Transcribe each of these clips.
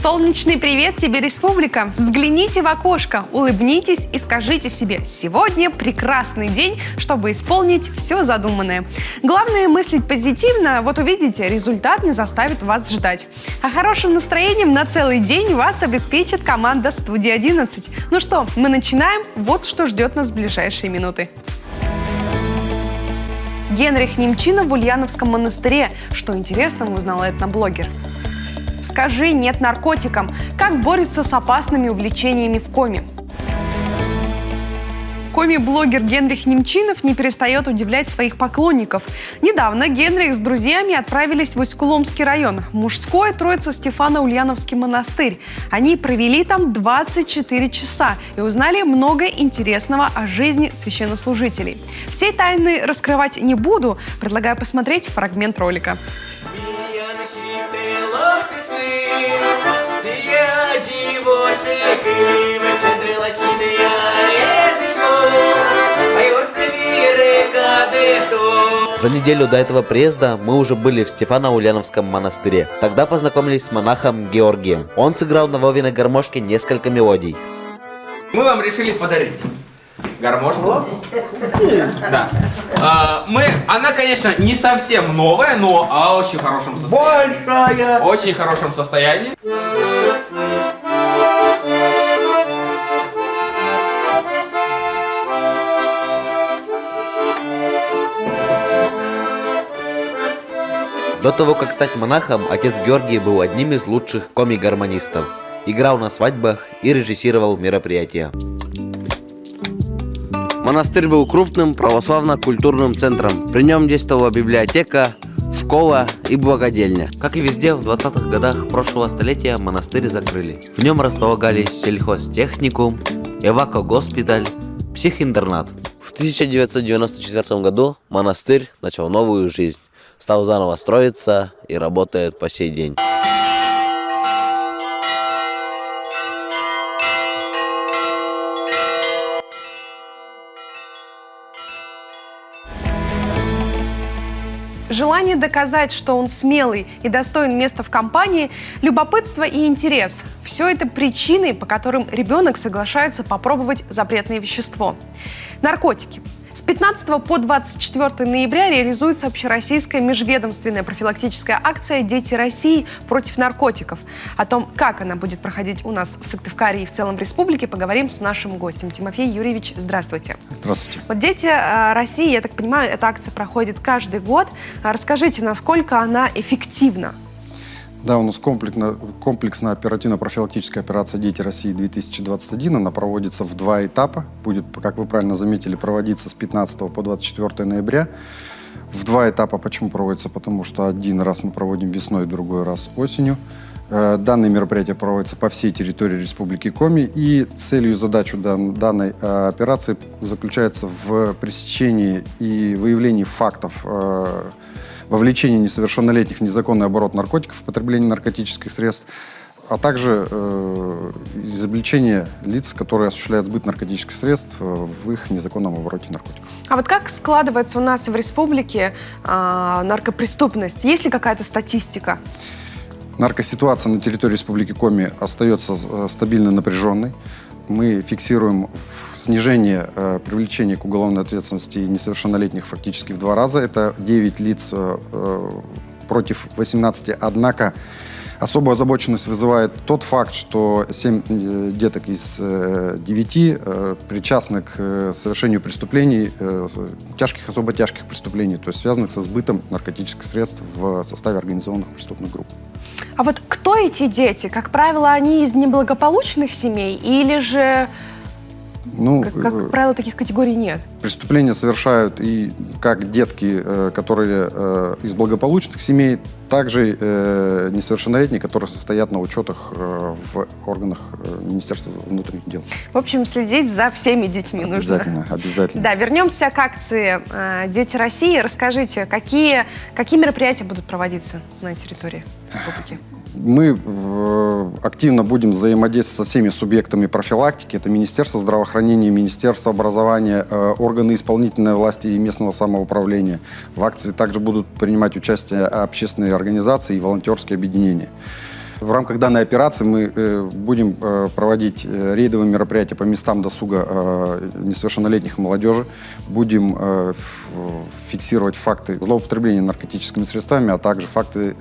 Солнечный привет тебе, республика! Взгляните в окошко, улыбнитесь и скажите себе: сегодня прекрасный день, чтобы исполнить все задуманное. Главное мыслить позитивно, вот увидите, результат не заставит вас ждать. А хорошим настроением на целый день вас обеспечит команда «Студия 11». Ну что, мы начинаем, вот что ждет нас в ближайшие минуты. Генрих Немчинов в Ульяновском монастыре. Что интересного, узнала этноблогер. Скажи «нет» наркотикам. Как борются с опасными увлечениями в коме. Коми-блогер Генрих Немчинов не перестает удивлять своих поклонников. Недавно Генрих с друзьями отправились в Усть-Куломский район, мужской Троице-Стефано-Ульяновский монастырь. Они провели там 24 часа и узнали много интересного о жизни священнослужителей. Все тайны раскрывать не буду, предлагаю посмотреть фрагмент ролика. За неделю до этого приезда мы уже были в Стефано-Ульяновском монастыре. Тогда познакомились с монахом Георгием. Он сыграл на Вовиной гармошке несколько мелодий. Мы вам решили подарить гармошку. Да. Она, конечно, не совсем новая, но в очень хорошем состоянии. Большая! Очень хорошем состоянии. До того, как стать монахом, отец Георгий был одним из лучших коми-гармонистов. Играл на свадьбах и режиссировал мероприятия. Монастырь был крупным православно-культурным центром. При нем действовала библиотека, школа и благодельня. Как и везде, в 20-х годах прошлого столетия монастырь закрыли. В нем располагались сельхозтехникум, эвако-госпиталь, психинтернат. В 1994 году монастырь начал новую жизнь. Стал заново строиться и работает по сей день. Желание доказать, что он смелый и достоин места в компании, любопытство и интерес – все это причины, по которым ребенок соглашается попробовать запретное вещество. Наркотики. С 15 по 24 ноября реализуется общероссийская межведомственная профилактическая акция «Дети России против наркотиков». О том, как она будет проходить у нас в Сыктывкаре и в целом республике, поговорим с нашим гостем. Тимофей Юрьевич, здравствуйте. Здравствуйте. Вот «Дети России», я так понимаю, эта акция проходит каждый год. Расскажите, насколько она эффективна? Да, у нас комплексная оперативно-профилактическая операция «Дети России-2021». Она проводится в 2 этапа. Будет, как вы правильно заметили, проводиться с 15 по 24 ноября. В 2 этапа. Почему проводится? Потому что один раз мы проводим весной, другой раз осенью. Данное мероприятие проводится по всей территории Республики Коми. И целью и задачей данной операции заключается в пресечении и выявлении фактов вовлечение несовершеннолетних в незаконный оборот наркотиков, потребление наркотических средств, а также изобличение лиц, которые осуществляют сбыт наркотических средств в их незаконном обороте наркотиков. А вот как складывается у нас в республике наркопреступность? Есть ли какая-то статистика? Наркоситуация на территории Республики Коми остается стабильно напряженной. Мы фиксируем снижение привлечения к уголовной ответственности несовершеннолетних фактически в 2 раза. Это 9 лиц против 18. Однако особую озабоченность вызывает тот факт, что 7 деток из 9 причастны к совершению преступлений, особо тяжких преступлений, то есть связанных со сбытом наркотических средств в составе организованных преступных групп. А вот кто эти дети? Как правило, они из неблагополучных семей или же, как правило, таких категорий нет? Преступления совершают и как детки, которые из благополучных семей, также несовершеннолетние, которые состоят на учетах в органах Министерства внутренних дел. В общем, следить за всеми детьми обязательно, нужно. Обязательно. Да, вернемся к акции «Дети России». Расскажите, какие мероприятия будут проводиться на территории республики? Мы активно будем взаимодействовать со всеми субъектами профилактики. Это Министерство здравоохранения, Министерство образования, органы исполнительной власти и местного самоуправления. В акции также будут принимать участие общественные организации и волонтерские объединения. В рамках данной операции мы будем проводить рейдовые мероприятия по местам досуга несовершеннолетних и молодежи. Будем фиксировать факты злоупотребления наркотическими средствами, а также факты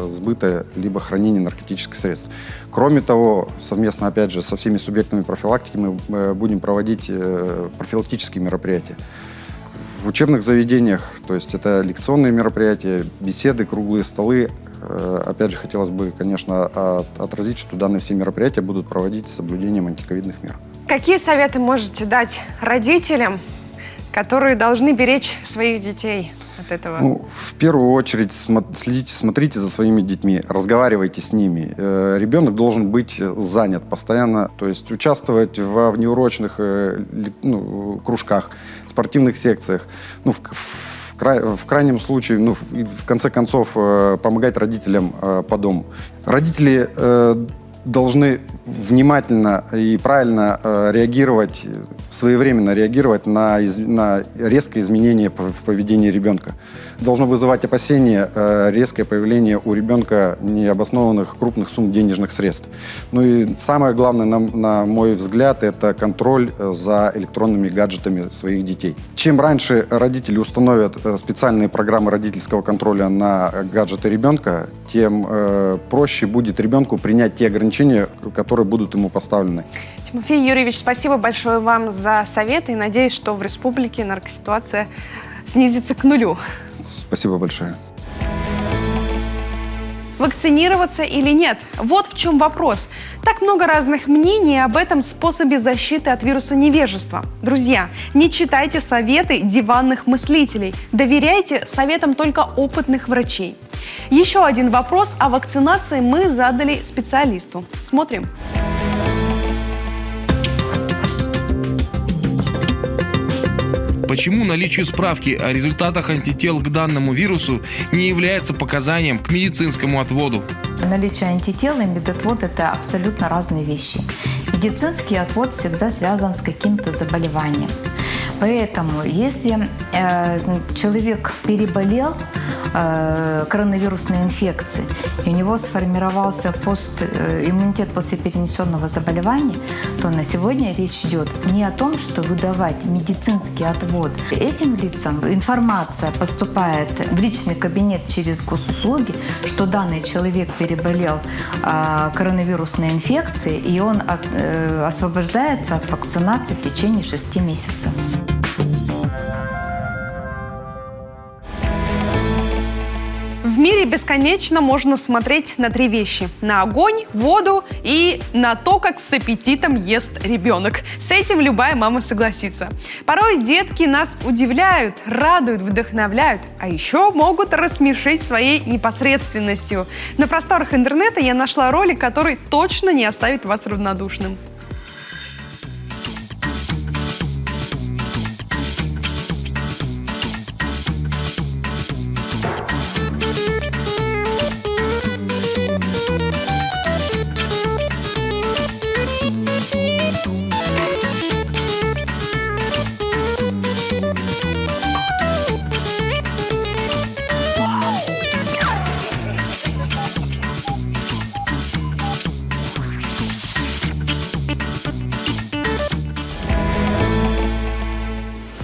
сбыта либо хранения наркотических средств. Кроме того, совместно, опять же, со всеми субъектами профилактики мы будем проводить профилактические мероприятия. В учебных заведениях, то есть это лекционные мероприятия, беседы, круглые столы. Опять же, хотелось бы, конечно, отразить, что данные все мероприятия будут проводить с соблюдением антиковидных мер. Какие советы можете дать родителям, которые должны беречь своих детей от этого? Ну, в первую очередь смотрите за своими детьми, разговаривайте с ними. Ребенок должен быть занят постоянно, то есть участвовать в внеурочных кружках, спортивных секциях. Ну, в крайнем случае, в конце концов, помогать родителям по дому. Родители должны внимательно и правильно реагировать, своевременно реагировать на резкое изменение в поведении ребенка. Должно вызывать опасения резкое появление у ребенка необоснованных крупных сумм денежных средств. Ну и самое главное, на мой взгляд, это контроль за электронными гаджетами своих детей. Чем раньше родители установят специальные программы родительского контроля на гаджеты ребенка, тем проще будет ребенку принять те ограничения, которые будут ему поставлены. Тимофей Юрьевич, спасибо большое вам за советы и надеюсь, что в республике наркоситуация снизится к нулю. Спасибо большое. Вакцинироваться или нет? Вот в чем вопрос. Так много разных мнений об этом способе защиты от вируса невежества. Друзья, не читайте советы диванных мыслителей. Доверяйте советам только опытных врачей. Еще один вопрос о вакцинации мы задали специалисту. Смотрим. Почему наличие справки о результатах антител к данному вирусу не является показанием к медицинскому отводу? Наличие антител и медотвод – это абсолютно разные вещи. Медицинский отвод всегда связан с каким-то заболеванием. Поэтому, если человек переболел коронавирусной инфекцией, и у него сформировался иммунитет после перенесенного заболевания, то на сегодня речь идет не о том, что выдавать медицинский отвод. Этим лицам информация поступает в личный кабинет через госуслуги, что данный человек переболел коронавирусной инфекцией, и он освобождается от вакцинации в течение 6 месяцев. В мире бесконечно можно смотреть на 3 вещи. На огонь, воду и на то, как с аппетитом ест ребенок. С этим любая мама согласится. Порой детки нас удивляют, радуют, вдохновляют, а еще могут рассмешить своей непосредственностью. На просторах интернета я нашла ролик, который точно не оставит вас равнодушным.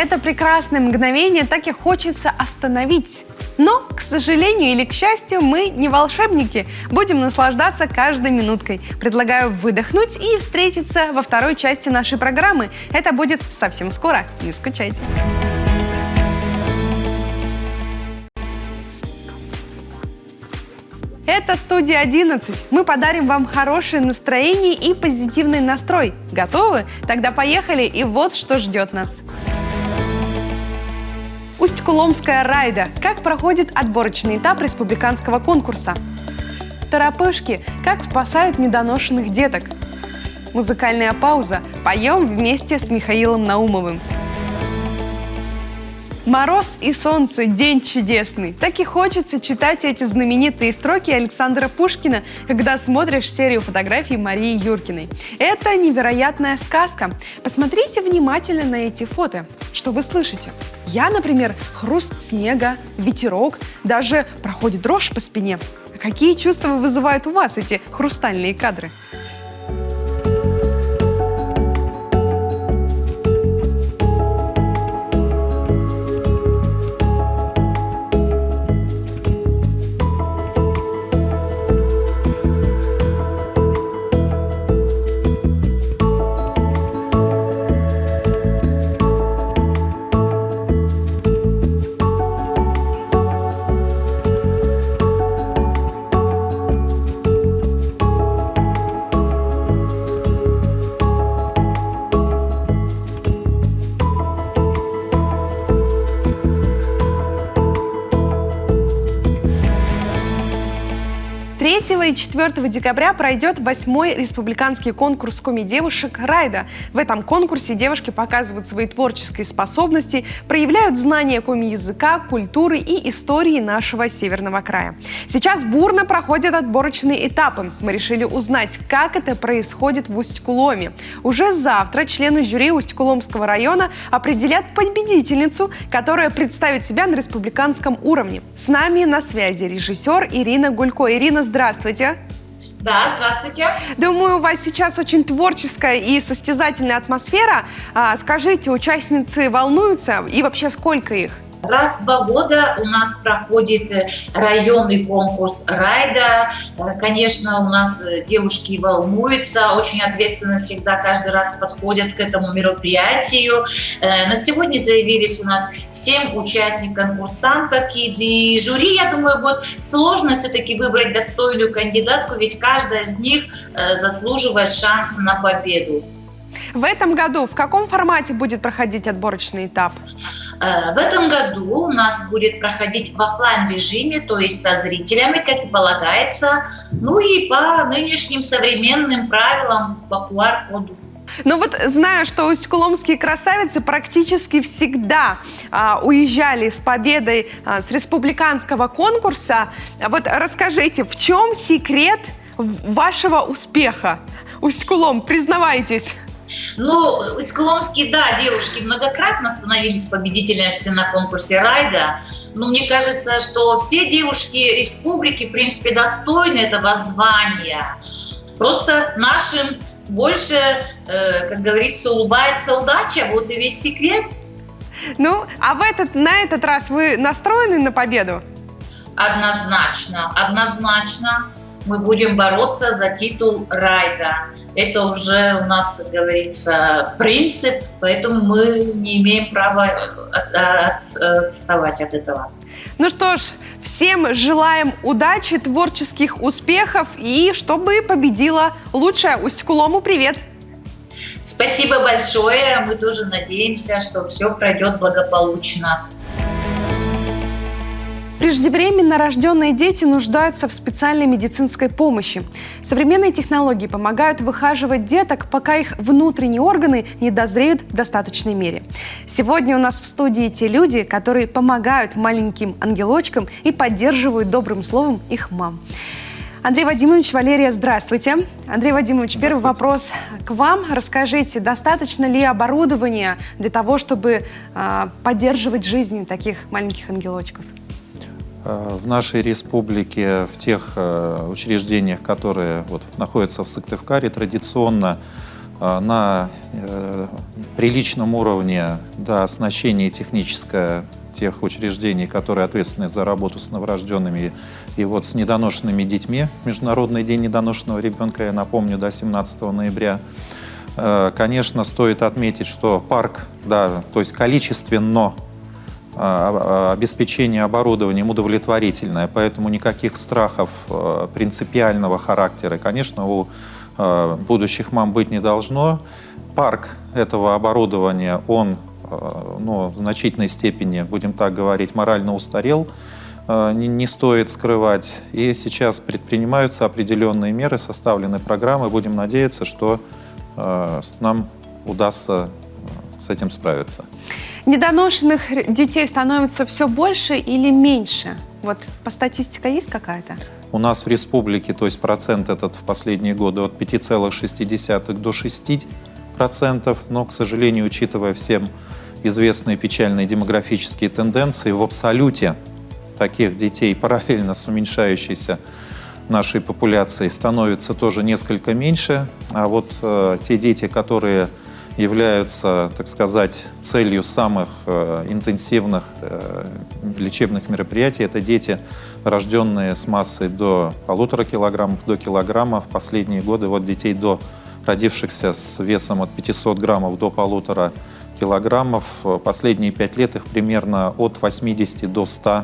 Это прекрасное мгновение так и хочется остановить. Но, к сожалению или к счастью, мы не волшебники. Будем наслаждаться каждой минуткой. Предлагаю выдохнуть и встретиться во второй части нашей программы. Это будет совсем скоро. Не скучайте. Это «Студия 11». Мы подарим вам хорошее настроение и позитивный настрой. Готовы? Тогда поехали, и вот что ждет нас. Усть-Куломская райда. Как проходит отборочный этап республиканского конкурса? Торопышки. Как спасают недоношенных деток? Музыкальная пауза. Поем вместе с Михаилом Наумовым. Мороз и солнце, день чудесный. Так и хочется читать эти знаменитые строки Александра Пушкина, когда смотришь серию фотографий Марии Юркиной. Это невероятная сказка. Посмотрите внимательно на эти фото. Что вы слышите? Я, например, хруст снега, ветерок, даже проходит дрожь по спине. Какие чувства вызывают у вас эти хрустальные кадры? И 4 декабря пройдет 8-й республиканский конкурс коми-девушек «Райда». В этом конкурсе девушки показывают свои творческие способности, проявляют знания коми-языка, культуры и истории нашего северного края. Сейчас бурно проходят отборочные этапы. Мы решили узнать, как это происходит в Усть-Куломе. Уже завтра члены жюри Усть-Куломского района определят победительницу, которая представит себя на республиканском уровне. С нами на связи режиссер Ирина Гулько. Ирина, здравствуйте. Да, здравствуйте. Думаю, у вас сейчас очень творческая и состязательная атмосфера. Скажите, участницы волнуются и вообще сколько их? Раз в 2 года у нас проходит районный конкурс «Райда». Конечно, у нас девушки волнуются, очень ответственно всегда каждый раз подходят к этому мероприятию. На сегодня заявились у нас 7 участников-конкурсанток. И жюри, я думаю, будет сложно все-таки выбрать достойную кандидатку, ведь каждая из них заслуживает шанса на победу. В этом году в каком формате будет проходить отборочный этап? В этом году у нас будет проходить в офлайн-режиме, то есть со зрителями, как и полагается, ну и по нынешним современным правилам по QR-коду. Ну вот знаю, что усть-куломские красавицы практически всегда уезжали с победой с республиканского конкурса. Вот расскажите, в чем секрет вашего успеха? Усть-Кулом, признавайтесь. Ну, усть-куломские, да, девушки многократно становились победителями на конкурсе «Райда». Но мне кажется, что все девушки республики, в принципе, достойны этого звания. Просто нашим больше, как говорится, улыбается удача. Вот и весь секрет. Ну, а на этот раз вы настроены на победу? Однозначно, однозначно. Мы будем бороться за титул «Райда». Это уже у нас, как говорится, принцип, поэтому мы не имеем права отставать от этого. Ну что ж, всем желаем удачи, творческих успехов и чтобы победила лучшая. Усть-Кулому привет! Спасибо большое. Мы тоже надеемся, что все пройдет благополучно. Преждевременно рожденные дети нуждаются в специальной медицинской помощи. Современные технологии помогают выхаживать деток, пока их внутренние органы не дозреют в достаточной мере. Сегодня у нас в студии те люди, которые помогают маленьким ангелочкам и поддерживают добрым словом их мам. Андрей Вадимович, Валерия, здравствуйте. Андрей Вадимович, первый вопрос к вам. Расскажите, достаточно ли оборудования для того, чтобы поддерживать жизнь таких маленьких ангелочков? В нашей республике, в тех учреждениях, которые находятся в Сыктывкаре, традиционно на приличном уровне оснащение техническое тех учреждений, которые ответственны за работу с новорожденными и с недоношенными детьми. Международный день недоношенного ребенка, я напомню, до 17 ноября. Конечно, стоит отметить, что парк, то есть количественно, обеспечение оборудованием удовлетворительное, поэтому никаких страхов принципиального характера, конечно, у будущих мам быть не должно. Парк этого оборудования, он в значительной степени, будем так говорить, морально устарел, не стоит скрывать. И сейчас предпринимаются определенные меры, составлены программы. Будем надеяться, что нам удастся с этим справиться. Недоношенных детей становится все больше или меньше? Вот по статистике есть какая-то? У нас в республике, то есть процент этот в последние годы от 5,6 до 6%, но, к сожалению, учитывая всем известные печальные демографические тенденции, в абсолюте таких детей параллельно с уменьшающейся нашей популяции становится тоже несколько меньше, а вот те дети, которые являются, так сказать, целью самых интенсивных лечебных мероприятий, это дети, рожденные с массой до 1,5 килограммов, до килограмма. В последние годы вот детей, родившихся с весом от 500 граммов до 1,5 килограммов, последние 5 лет их примерно от 80 до 100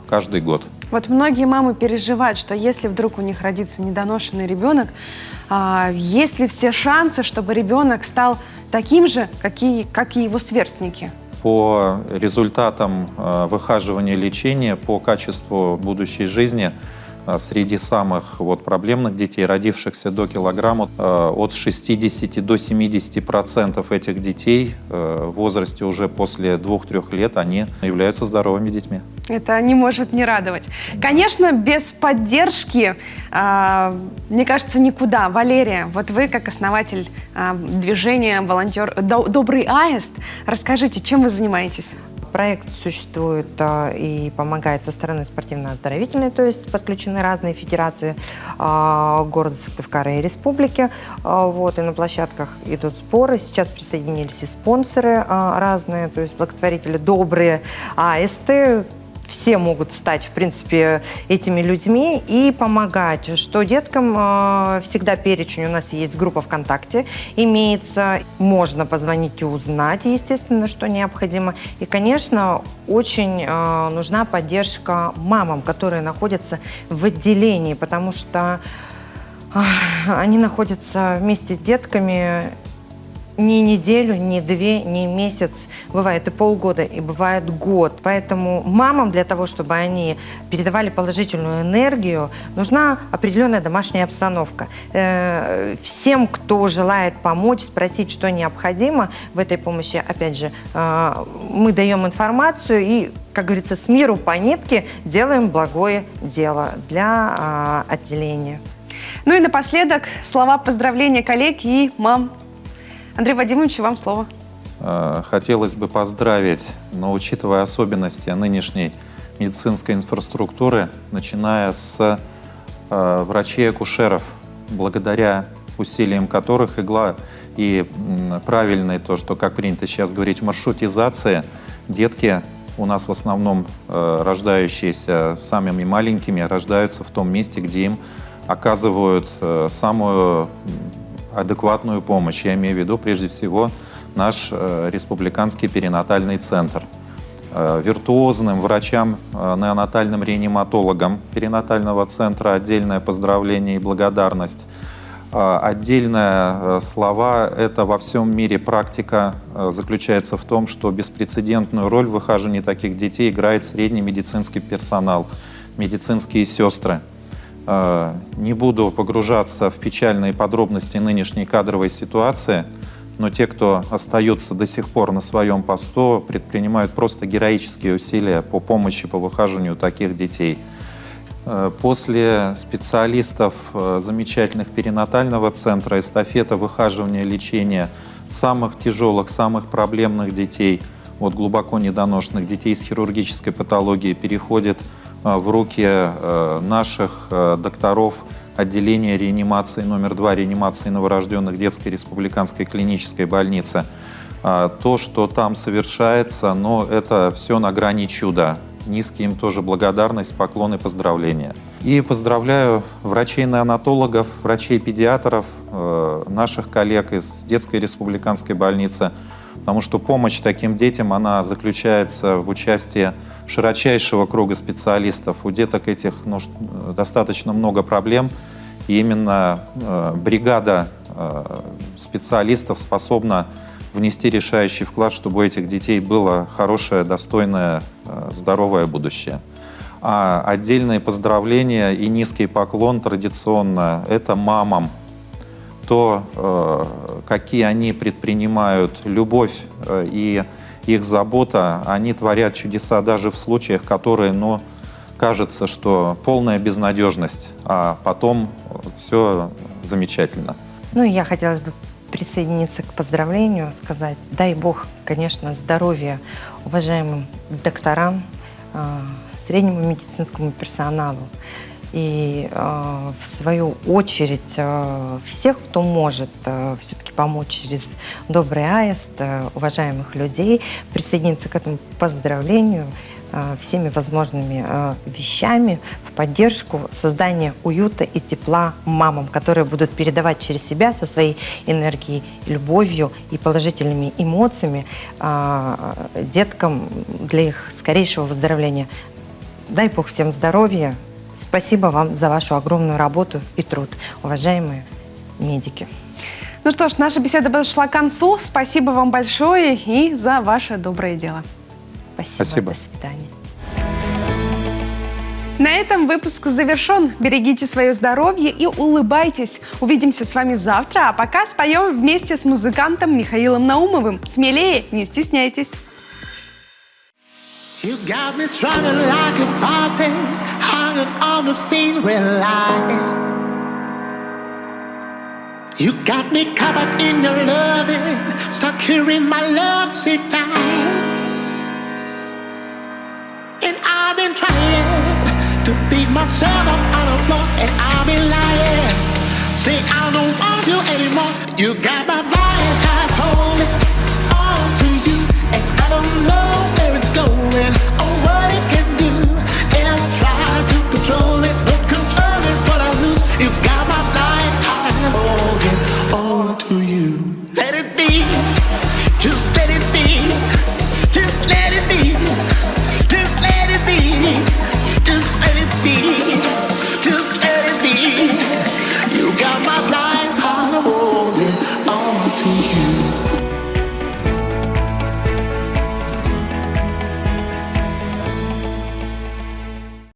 каждый год. Вот многие мамы переживают, что если вдруг у них родится недоношенный ребенок, есть ли все шансы, чтобы ребенок стал таким же, как и его сверстники? По результатам выхаживания лечения, по качеству будущей жизни, среди самых проблемных детей, родившихся до килограмма, от 60 до 70% этих детей в возрасте уже после 2-3 лет, они являются здоровыми детьми. Это не может не радовать. Конечно, без поддержки, мне кажется, никуда. Валерия, вот вы, как основатель движения «Добрый аист», расскажите, чем вы занимаетесь? Проект существует и помогает со стороны спортивно-оздоровительной, то есть подключены разные федерации города Сыктывкара и республики. И на площадках идут споры. Сейчас присоединились и спонсоры разные, то есть благотворители, добрые аисты. Все могут стать, в принципе, этими людьми и помогать. Что деткам всегда перечень, у нас есть группа ВКонтакте, имеется, можно позвонить и узнать, естественно, что необходимо. И, конечно, очень нужна поддержка мамам, которые находятся в отделении, потому что они находятся вместе с детками ни неделю, ни 2, ни месяц, бывает и полгода, и бывает год. Поэтому мамам для того, чтобы они передавали положительную энергию, нужна определенная домашняя обстановка. Всем, кто желает помочь, спросить, что необходимо в этой помощи, опять же, мы даем информацию и, как говорится, с миру по нитке делаем благое дело для отделения. Ну и напоследок слова поздравления коллег и мам. Андрей Вадимович, вам слово. Хотелось бы поздравить, но учитывая особенности нынешней медицинской инфраструктуры, начиная с врачей-акушеров, благодаря усилиям которых и правильной, то, что, как принято сейчас говорить, маршрутизация, детки у нас в основном рождающиеся самыми маленькими, рождаются в том месте, где им оказывают самую адекватную помощь. Я имею в виду, прежде всего, наш республиканский перинатальный центр. Виртуозным врачам, неонатальным реаниматологам перинатального центра отдельное поздравление и благодарность. Отдельные слова – это во всем мире практика заключается в том, что беспрецедентную роль в выхаживании таких детей играет средний медицинский персонал, медицинские сестры. Не буду погружаться в печальные подробности нынешней кадровой ситуации, но те, кто остаются до сих пор на своем посту, предпринимают просто героические усилия по помощи, по выхаживанию таких детей. После специалистов замечательных перинатального центра эстафета выхаживания, лечения самых тяжелых, самых проблемных детей, глубоко недоношенных детей с хирургической патологией, переходит в руки наших докторов отделения реанимации номер 2 реанимации новорожденных детской республиканской клинической больницы. То, что там совершается, это все на грани чуда. Низкие им тоже благодарность, поклон и поздравления. И поздравляю врачей-неонатологов, врачей-педиатров, наших коллег из детской республиканской больницы, потому что помощь таким детям, она заключается в участии широчайшего круга специалистов. У деток этих достаточно много проблем, и именно бригада специалистов способна внести решающий вклад, чтобы у этих детей было хорошее, достойное, здоровое будущее. А отдельные поздравления и низкий поклон традиционно – это мамам. То, какие они предпринимают любовь и их забота, они творят чудеса даже в случаях, которые, кажется, что полная безнадежность, а потом все замечательно. Я хотелось бы присоединиться к поздравлению, сказать, дай Бог, конечно, здоровья уважаемым докторам, среднему медицинскому персоналу. И в свою очередь всех, кто может все-таки помочь через Добрый Аист, уважаемых людей, присоединиться к этому поздравлению всеми возможными вещами в поддержку создания уюта и тепла мамам, которые будут передавать через себя со своей энергией, любовью и положительными эмоциями деткам для их скорейшего выздоровления. Дай Бог всем здоровья. Спасибо вам за вашу огромную работу и труд, уважаемые медики. Ну что ж, наша беседа подошла к концу. Спасибо вам большое и за ваше доброе дело. Спасибо. До свидания. На этом выпуск завершен. Берегите свое здоровье и улыбайтесь. Увидимся с вами завтра, а пока споем вместе с музыкантом Михаилом Наумовым. Смелее, не стесняйтесь. You got me struggling like a puppet, hanging on the thin red line. You got me covered in your loving, stuck here in my love sick time. And I've been trying to beat myself up on the floor, and I've been lying, say I don't want you anymore. You got my body high, holding on to you, and I don't know where it's going or what it can do. And I try to control it, but control is what I lose. You got my body high, holding on to you. Let it be, just let it be, just let it be, just let it be, just let it be, just let it be. You got my blind heart holding on to you.